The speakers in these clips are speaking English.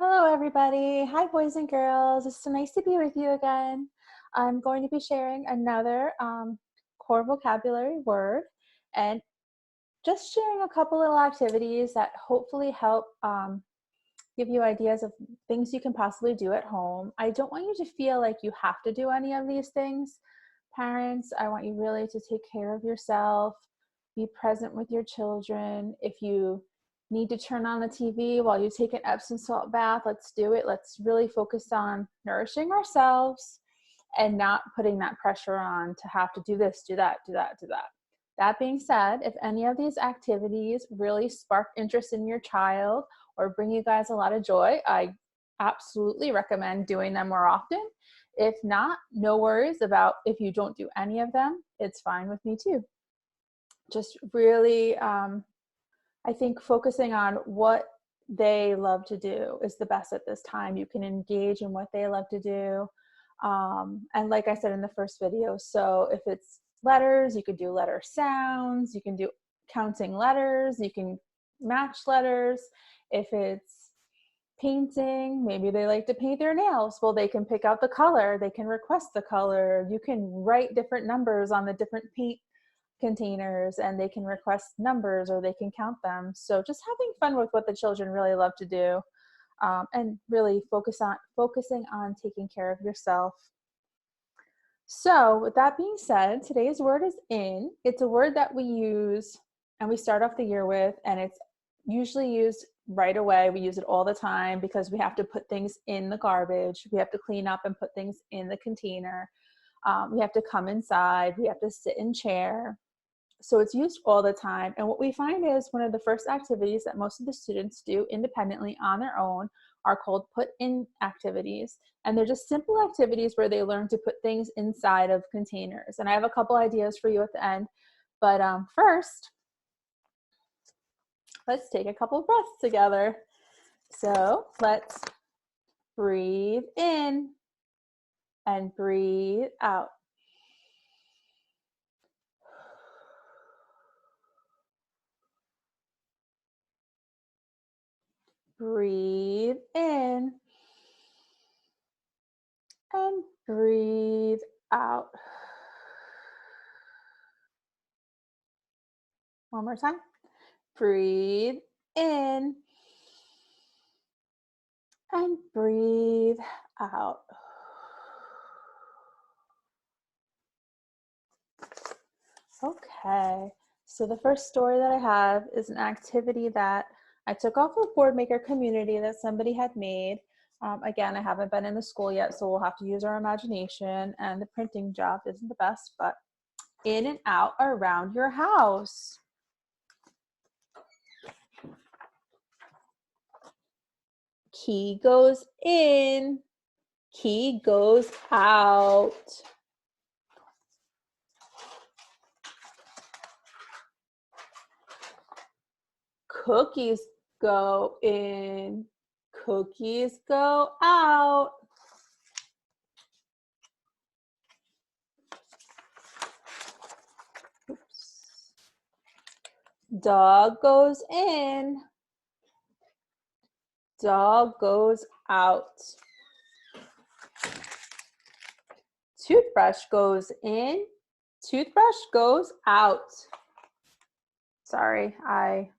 Hello, everybody. Hi, boys and girls. It's so nice to be with you again. I'm going to be sharing another core vocabulary word and just sharing a couple little activities that hopefully help give you ideas of things you can possibly do at home. I don't want you to feel like you have to do any of these things. Parents, I want you really to take care of yourself, be present with your children. If you need to turn on the TV while you take an Epsom salt bath, let's do it. Let's really focus on nourishing ourselves and not putting that pressure on to have to do this, do that, do that, do that. That being said, if any of these activities really spark interest in your child or bring you guys a lot of joy, I absolutely recommend doing them more often. If not, no worries about if you don't do any of them. It's fine with me too. Just really, I think focusing on what they love to do is the best at this time. You can engage in what they love to do. And like I said in the first video, so if it's letters, you can do letter sounds, you can do counting letters, you can match letters. If it's painting, maybe they like to paint their nails. Well, they can pick out the color, they can request the color. You can write different numbers on the different paint containers and they can request numbers or they can count them. So just having fun with what the children really love to do, and really focusing on taking care of yourself. So with that being said, today's word is in. It's a word that we use and we start off the year with, and it's usually used right away. We use it all the time because we have to put things in the garbage. We have to clean up and put things in the container. We have to come inside. We have to sit in chair. So it's used all the time. And what we find is one of the first activities that most of the students do independently on their own are called put-in activities. And they're just simple activities where they learn to put things inside of containers. And I have a couple ideas for you at the end. But first, let's take a couple breaths together. So let's breathe in and breathe out. Breathe in and breathe out. One more time. Breathe in and breathe out. Okay, so the first story that I have is an activity that I took off of Board Maker Community that somebody had made. Again, I haven't been in the school yet, so we'll have to use our imagination, and the printing job isn't the best, but in and out around your house. Key goes in, key goes out. Cookies go in, cookies go out. Oops. Dog goes in, dog goes out. Toothbrush goes in, toothbrush goes out. Sorry, I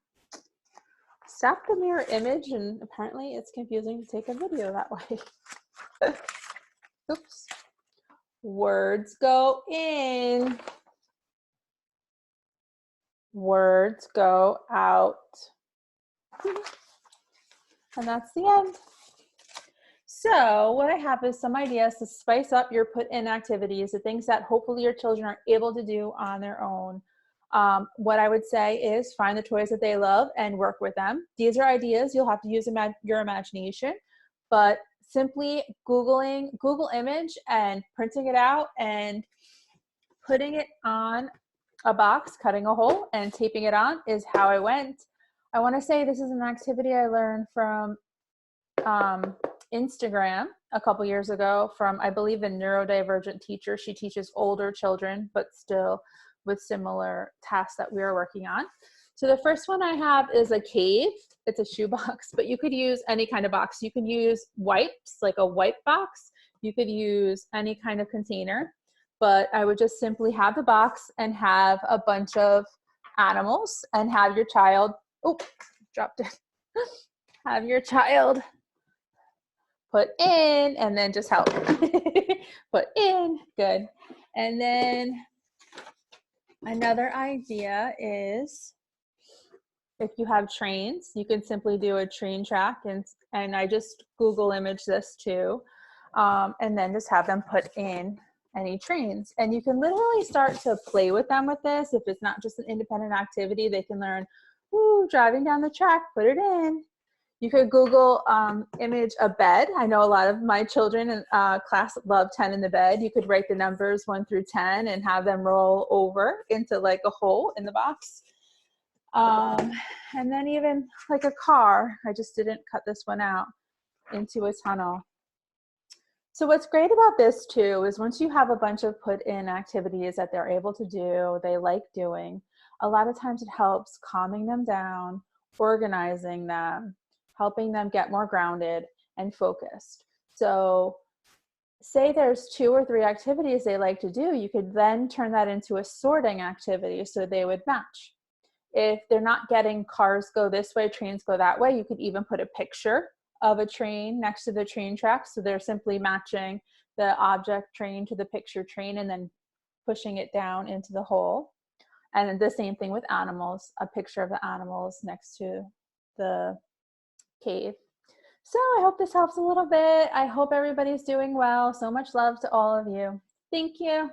stopped the mirror image and apparently it's confusing to take a video that way. Oops. Words go in, words go out. And that's the end. So what I have is some ideas to spice up your put-in activities, the things that hopefully your children are able to do on their own. What I would say is find the toys that they love and work with them. These are ideas. You'll have to use your imagination, but simply Google image and printing it out and putting it on a box, cutting a hole and taping it on is how I went. I want to say this is an activity I learned from Instagram a couple years ago from, I believe, a neurodivergent teacher. She teaches older children, but still with similar tasks that we are working on. So the first one I have is a cave. It's a shoebox, but you could use any kind of box. You can use wipes, like a wipe box. You could use any kind of container, but I would just simply have the box and have a bunch of animals and have your child, oh, dropped it. Have your child put in and then just help. Put in, good. And then another idea is if you have trains, you can simply do a train track, and I just Google image this too, and then just have them put in any trains. And you can literally start to play with them with this. If it's not just an independent activity, they can learn, ooh, driving down the track, put it in. You could Google image a bed. I know a lot of my children in class love 10 in the bed. You could write the numbers 1 through 10 and have them roll over into like a hole in the box. And then even like a car, I just didn't cut this one out, into a tunnel. So what's great about this too is once you have a bunch of put in activities that they're able to do, they like doing, a lot of times it helps calming them down, organizing them, helping them get more grounded and focused. So say there's 2 or 3 activities they like to do, you could then turn that into a sorting activity so they would match. If they're not getting cars go this way, trains go that way, you could even put a picture of a train next to the train track. So they're simply matching the object train to the picture train and then pushing it down into the hole. And the same thing with animals, a picture of the animals next to the cave. So I hope this helps a little bit. I hope everybody's doing well. So much love to all of you. Thank you.